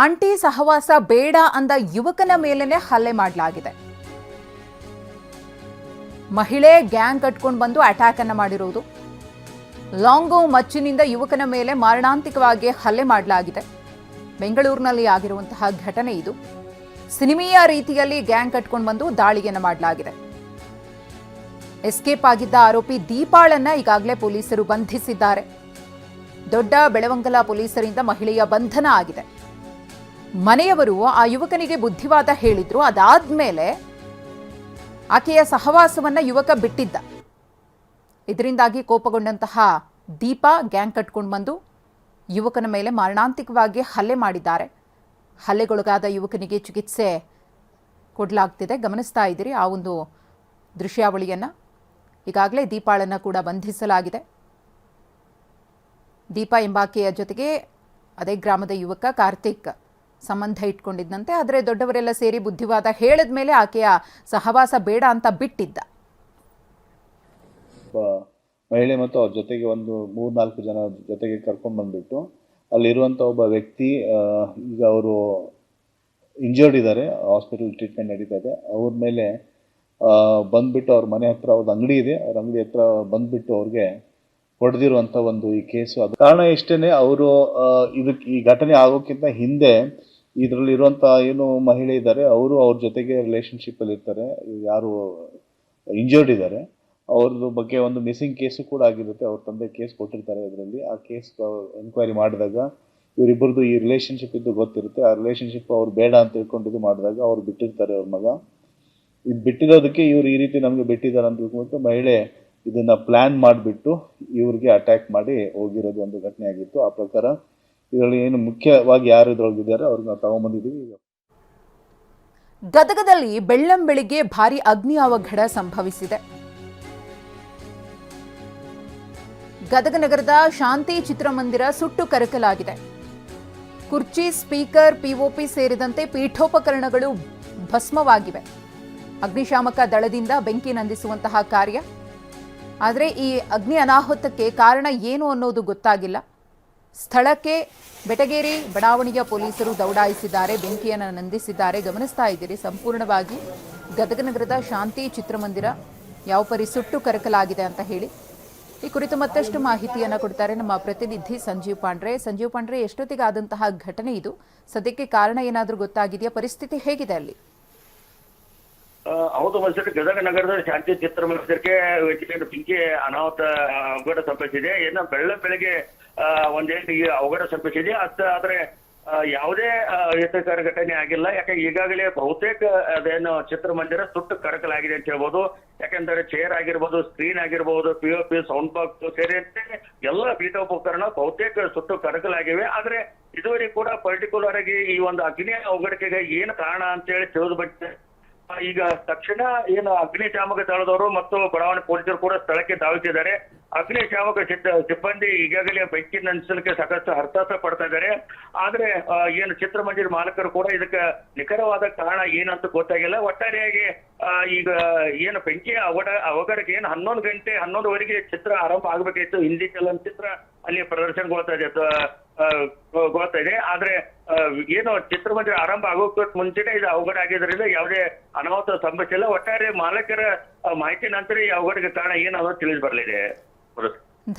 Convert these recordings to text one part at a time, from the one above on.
Aunty ಸಹವಾಸ ಬೇಡ ಅಂದ ಯುವಕನ ಮೇಲೇನೆ ಹಲ್ಲೆ ಮಾಡಲಾಗಿದೆ. ಮಹಿಳೆ ಗ್ಯಾಂಗ್ ಕಟ್ಕೊಂಡು ಬಂದು ಅಟ್ಯಾಕ್ ಅನ್ನು ಮಾಡಿರುವುದು. ಲಾಂಗೋ ಮಚ್ಚಿನಿಂದ ಯುವಕನ ಮೇಲೆ ಮಾರಣಾಂತಿಕವಾಗಿ ಹಲ್ಲೆ ಮಾಡಲಾಗಿದೆ. ಬೆಂಗಳೂರಿನಲ್ಲಿ ಆಗಿರುವಂತಹ ಘಟನೆ ಇದು. ಸಿನಿಮೀಯ ರೀತಿಯಲ್ಲಿ ಗ್ಯಾಂಗ್ ಕಟ್ಕೊಂಡು ಬಂದು ದಾಳಿಯನ್ನು ಮಾಡಲಾಗಿದೆ. ಎಸ್ಕೇಪ್ ಆಗಿದ್ದ ಆರೋಪಿ ದೀಪಾಳನ್ನ ಈಗಾಗಲೇ ಪೊಲೀಸರು ಬಂಧಿಸಿದ್ದಾರೆ. ದೊಡ್ಡ ಬೆಳವಂಗಲ ಪೊಲೀಸರಿಂದ ಮಹಿಳೆಯ ಬಂಧನ ಆಗಿದೆ. ಮನೆಯವರು ಆ ಯುವಕನಿಗೆ ಬುದ್ಧಿವಾದ ಹೇಳಿದ್ರು. ಅದಾದ್ಮೇಲೆ ಆಕೆಯ ಸಹವಾಸವನ್ನ ಯುವಕ ಬಿಟ್ಟಿದ್ದ. ಇದರಿಂದಾಗಿ ಕೋಪಗೊಂಡಂತಹ ದೀಪಾ ಗ್ಯಾಂಗ್ ಕಟ್ಕೊಂಡು ಬಂದು ಯುವಕನ ಮೇಲೆ ಮಾರಣಾಂತಿಕವಾಗಿ ಹಲ್ಲೆ ಮಾಡಿದ್ದಾರೆ. ಹಲ್ಲೆಗೊಳಗಾದ ಯುವಕನಿಗೆ ಚಿಕಿತ್ಸೆ ಕೊಡಲಾಗ್ತಿದೆ. ಗಮನಿಸ್ತಾ ಇದ್ದೀರಿ ಆ ಒಂದು ದೃಶ್ಯಾವಳಿಯನ್ನ. ಈಗಾಗಲೇ ದೀಪಾಳನ್ನ ಕೂಡ ಬಂಧಿಸಲಾಗಿದೆ. ದೀಪಾ ಎಂಬಾಕೆಯ ಜೊತೆಗೆ ಅದೇ ಗ್ರಾಮದ ಯುವಕ ಕಾರ್ತಿಕ್ ಸಂಬಂಧ ಇಟ್ಕೊಂಡಿದ್ದಂತೆ. ಆದರೆ ದೊಡ್ಡವರೆಲ್ಲ ಸೇರಿ ಬುದ್ಧಿವಾದ ಹೇಳಿದ ಮೇಲೆ ಆಕೆಯ ಸಹವಾಸ ಬೇಡ ಅಂತ ಬಿಟ್ಟಿದ್ದ. ಮಹಿಳೆ ಮತ್ತು ಅವ್ರ ಜೊತೆಗೆ ಒಂದು 3-4 ಜನ ಜೊತೆಗೆ ಕರ್ಕೊಂಡು ಬಂದ್ಬಿಟ್ಟು ಅಲ್ಲಿರುವಂಥ ಒಬ್ಬ ವ್ಯಕ್ತಿ ಈಗ ಅವರು ಇಂಜರ್ಡ್ ಇದ್ದಾರೆ, ಹಾಸ್ಪಿಟಲ್ ಟ್ರೀಟ್ಮೆಂಟ್ ನಡೀತಾ ಇದೆ. ಅವ್ರ ಮೇಲೆ ಬಂದ್ಬಿಟ್ಟು ಅವ್ರ ಮನೆ ಹತ್ರ ಅವ್ರದ್ದು ಅಂಗಡಿ ಇದೆ, ಅವ್ರ ಅಂಗಡಿ ಹತ್ರ ಬಂದ್ಬಿಟ್ಟು ಅವ್ರಿಗೆ ಹೊಡೆದಿರುವಂಥ ಒಂದು ಈ ಕೇಸು. ಅದು ಕಾರಣ ಇಷ್ಟೇ, ಅವರು ಇದಕ್ಕೆ ಈ ಘಟನೆ ಆಗೋಕ್ಕಿಂತ ಹಿಂದೆ ಇದರಲ್ಲಿರುವಂಥ ಏನು ಮಹಿಳೆ ಇದ್ದಾರೆ ಅವರು ಅವ್ರ ಜೊತೆಗೆ ರಿಲೇಷನ್ಶಿಪ್ಪಲ್ಲಿ ಇರ್ತಾರೆ. ಯಾರು ಇಂಜರ್ಡ್ ಇದ್ದಾರೆ ಅವ್ರದ್ದು ಬಗ್ಗೆ ಒಂದು ಮಿಸ್ಸಿಂಗ್ ಕೇಸು ಕೂಡ ಆಗಿರುತ್ತೆ. ಅವ್ರ ತಂದೆ ಕೇಸ್ ಕೊಟ್ಟಿರ್ತಾರೆ. ಅದರಲ್ಲಿ ಆ ಕೇಸ್ ಎನ್ಕ್ವೈರಿ ಮಾಡಿದಾಗ ಇವರಿಬ್ಬರದು ಈ ರಿಲೇಷನ್ಶಿಪ್ ಇದ್ದು ಗೊತ್ತಿರುತ್ತೆ. ಆ ರಿಲೇಷನ್ಶಿಪ್ ಅವ್ರು ಬೇಡ ಅಂತ ತಿಳ್ಕೊಂಡಿದ್ದು ಮಾಡಿದಾಗ ಅವ್ರು ಬಿಟ್ಟಿರ್ತಾರೆ. ಅವ್ರ ಮಗ ಇದು ಬಿಟ್ಟಿರೋದಕ್ಕೆ ಇವ್ರು ಈ ರೀತಿ ನಮಗೆ ಬಿಟ್ಟಿದ್ದಾರೆ ಅಂತ ತಿಳ್ಕೊಂಡು ಮಹಿಳೆ ಇದನ್ನ ಪ್ಲಾನ್ ಮಾಡಿಬಿಟ್ಟು ಇವ್ರಿಗೆ ಅಟ್ಯಾಕ್ ಮಾಡಿ ಹೋಗಿರೋದು ಒಂದು ಘಟನೆ ಆಗಿತ್ತು. ಆ ಪ್ರಕಾರ ಇದರಲ್ಲಿ ಏನು ಮುಖ್ಯವಾಗಿ ಯಾರು ಇದ್ರೊಳಗಿದ್ದಾರೆ ಅವ್ರನ್ನ ನಾವು ತಗೊಂಡ್ಬಂದಿದ್ದೀವಿ. ಗದಗದಲ್ಲಿ ಬೆಳ್ಳಂಬೆಳಿಗ್ಗೆ ಭಾರಿ ಅಗ್ನಿ ಅವಘಡ ಸಂಭವಿಸಿದೆ. ಗದಗ ನಗರದ ಶಾಂತಿ ಚಿತ್ರಮಂದಿರ ಸುಟ್ಟು ಕರಕಲಾಗಿದೆ. ಕುರ್ಚಿ, ಸ್ಪೀಕರ್, ಪಿಒಪಿ ಸೇರಿದಂತೆ ಪೀಠೋಪಕರಣಗಳು ಭಸ್ಮವಾಗಿವೆ. ಅಗ್ನಿಶಾಮಕ ದಳದಿಂದ ಬೆಂಕಿ ನಂದಿಸುವಂತಹ ಕಾರ್ಯ. ಆದರೆ ಈ ಅಗ್ನಿ ಅನಾಹುತಕ್ಕೆ ಕಾರಣ ಏನು ಅನ್ನೋದು ಗೊತ್ತಾಗಿಲ್ಲ. ಸ್ಥಳಕ್ಕೆ ಬೆಟಗೇರಿ ಬಡಾವಣೆಯ ಪೊಲೀಸರು ದೌಡಾಯಿಸಿದ್ದಾರೆ, ಬೆಂಕಿಯನ್ನು ನಂದಿಸಿದ್ದಾರೆ. ಗಮನಿಸ್ತಾ ಇದ್ದೀರಿ ಸಂಪೂರ್ಣವಾಗಿ ಗದಗ ನಗರದ ಶಾಂತಿ ಚಿತ್ರಮಂದಿರ ಯಾವ ಪರಿ ಸುಟ್ಟು ಕರಕಲಾಗಿದೆ ಅಂತ ಹೇಳಿ. ಈ ಕುರಿತು ಮತ್ತಷ್ಟು ಮಾಹಿತಿಯನ್ನು ಕೊಡ್ತಾರೆ ನಮ್ಮ ಪ್ರತಿನಿಧಿ ಸಂಜೀವ್ ಪಾಂಡ್ರೆ. ಸಂಜೀವ್ ಪಾಂಡ್ರೆ, ಎಷ್ಟೊತ್ತಿಗೆ ಆದಂತಹ ಘಟನೆ ಇದು? ಸದ್ಯಕ್ಕೆ ಕಾರಣ ಏನಾದರೂ ಗೊತ್ತಾಗಿದೆಯಾ? ಪರಿಸ್ಥಿತಿ ಹೇಗಿದೆ ಅಲ್ಲಿ? ಹೌದು ಮನುಷ್ಯರು, ಗದಗ ನಗರದ ಶಾಂತಿ ಚಿತ್ರಮಂದಿರಕ್ಕೆ ಬೆಂಕಿ ಅನಾಹುತ ಅವಘಡ ಸಂಭವಿಸಿದೆ. ಏನು ಬೆಳಗ್ಗೆ ಒಂದೇಟು ಈ ಅವಘಡ ಸಂಭವಿಸಿದೆ. ಆದ್ರೆ ಯಾವುದೇ ಅಹಿತಕರ ಘಟನೆ ಆಗಿಲ್ಲ. ಯಾಕೆ ಈಗಾಗಲೇ ಬಹುತೇಕ ಅದೇನು ಚಿತ್ರಮಂದಿರ ಸುಟ್ಟು ಕರಕಲಾಗಿದೆ ಅಂತ ಹೇಳ್ಬೋದು. ಯಾಕೆಂದ್ರೆ ಚೇರ್ ಆಗಿರ್ಬೋದು, ಸ್ಕ್ರೀನ್ ಆಗಿರ್ಬೋದು, ಪಿಒಪಿ, ಸೌಂಡ್ ಬಾಕ್ಸ್ ಸೇರಿದಂತೆ ಎಲ್ಲ ಪೀಠೋಪಕರಣ ಬಹುತೇಕ ಸುಟ್ಟು ಕರಕಲಾಗಿವೆ. ಆದ್ರೆ ಇದುವರೆಗೂ ಕೂಡ ಪರ್ಟಿಕ್ಯುಲರ್ ಆಗಿ ಈ ಒಂದು ಅಗ್ನಿ ಅವಘಡಕ್ಕೆ ಏನು ಕಾರಣ ಅಂತ ಹೇಳಿ ತಿಳಿದು ಬಂದಿದೆ. ಈಗ ತಕ್ಷಣ ಏನು ಅಗ್ನಿಶಾಮಕ ದಳದವರು ಮತ್ತು ಬಡಾವಣೆ ಪೊಲೀಸರು ಕೂಡ ಸ್ಥಳಕ್ಕೆ ಧಾವಿಸಿದ್ದಾರೆ. ಅಗ್ನಿಶಾಮಕ ಸಿಬ್ಬಂದಿ ಈಗಾಗಲೇ ಬೆಂಕಿ ನಂದಿಸಲಿಕ್ಕೆ ಸಾಕಷ್ಟು ಹರಸಾಹಸ ಪಡ್ತಾ ಇದ್ದಾರೆ. ಆದ್ರೆ ಏನು ಚಿತ್ರಮಂದಿರ ಮಾಲಕರು ಕೂಡ ಇದಕ್ಕೆ ನಿಖರವಾದ ಕಾರಣ ಏನಂತ ಗೊತ್ತಾಗಿಲ್ಲ. ಒಟ್ಟಾರೆಯಾಗಿ ಈಗ ಏನು ಬೆಂಕಿ ಅವಘಡಕ್ಕೆ ಏನು 11 ಗಂಟೆ 11:30 ಚಿತ್ರ ಆರಂಭ ಆಗ್ಬೇಕಾಯ್ತು. ಹಿಂದಿ ಚಲನಚಿತ್ರ ಅಲ್ಲಿ ಪ್ರದರ್ಶನಗೊಳ್ತಾ ಇದೆ. ಆದ್ರೆ ಏನು ಚಿತ್ರಮಂದಿರ ಆರಂಭ ಆಗೋಕೆ ಮುಂಚೆನೆ ಇದು ಅವಘಡ ಆಗಿದ್ರಿಂದ ಯಾವುದೇ ಅನಾಹುತ ಸಂಭವಿಸಿಲ್ಲ. ಒಟ್ಟಾರೆ ಮಾಲಕರ ಮಾಹಿತಿ ನಂತರ ಈ ಅವಘಡಕ್ಕೆ ಕಾರಣ ಏನು ಅನ್ನೋದು ತಿಳಿದು ಬರಲಿದೆ.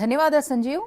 ಧನ್ಯವಾದ ಸಂಜೀವ್.